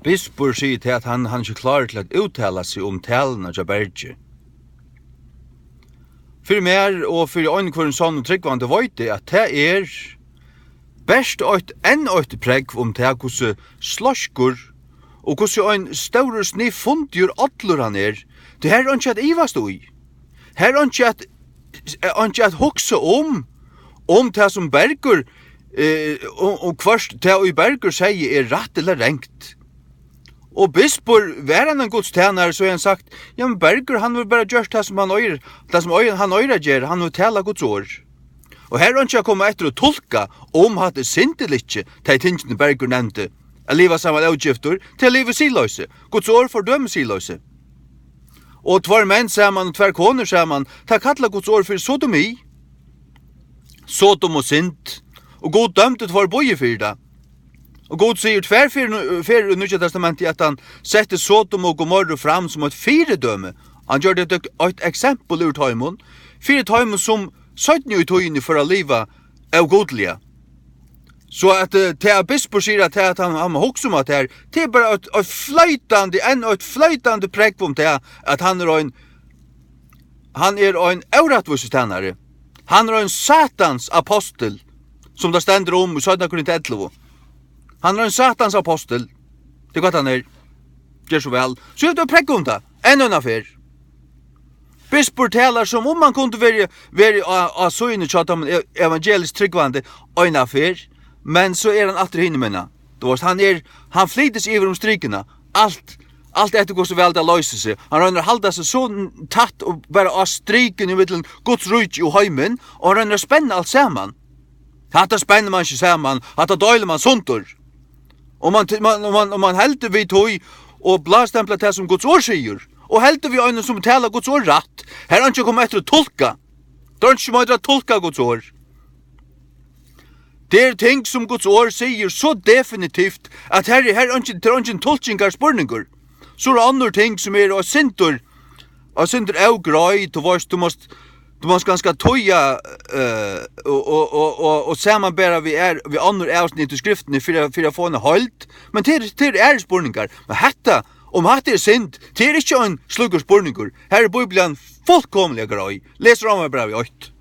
Bispur sier til at han ikke klarer til å uttale seg om talene til berget. For mer og for øynekvaren sånn og tryggvande vet jeg at det best enn et pregg om det hvordan slåskur og hvordan en større snitt fundgjør atler han det her er ikke at ivast ui. Her er ikke at hokse om det som Berger og kvart det og Berger sier rett eller rengt. Og bispor, var han en godstjenare, så har han sagt, ja, men Berger, han vil bare gjøre det som han øyre, det som han øyre gjør, han vil tala Guds ord. Og her har han ikke kommet etter å tolka om at det sint eller ikke, de tingene Berger nevnte, å liva sammen avgifter, til å liva siløse. Guds ord fordømme siløse. Og tvar menn sammen, og tvar koner sammen, ta kalla Guds ord for sodomi, sodom og sint, og god dømte tvar boje for det. Og God sier tverfer i Nye Testamentet at han setter Sodom og Gomorra fram som et firedøme. Han gjør det et eksempel ur tøymon. Fire tøymon som 17 i tøyene for å liva er godlige. Så at det bispor sier at han hokser om at det bare et fløytande prekk om det at han er en euratvusetennare. Han er en satans apostel, som det stender om i 17 Korinth 11. Han er en satans apostel. Det er godt han gjør så vel. Så er det prekk om det. Enda en affær. Bispor taler som om man kunne være av søgnet til at han evangelisk tryggvande en affær, men så er han atter hinnemennene. Han flytes iver om strykene. Alt etter går så vel det løser seg. Han rønner halda seg så tatt og bare av stryken i middelen Guds rujt og heimen, og han rønner spenne alt sammen. Hatta spenner man ikke sammen, hatta døyler man suntur. Og man helter vi tog og blastempler det som Guds ord sier. Og helter vi øyne som taler Guds ord rett. Her er ikke kommet etter å tolka. Det er ikke måte å tolka Guds ord. Det er ting som Guds ord sier så definitivt at her er ikke tolkingar spurningar. Så er det andre ting som er av sinter av grøy, du måste ganska toja och sammanbära vi andra avsnitt i skriften för att få en halt. Men det är spurningar. Men om hatta är synd, det är inte en slugur spurningar. Här är Bibeln fullkomliga grej. Läs Romarbrevet 8.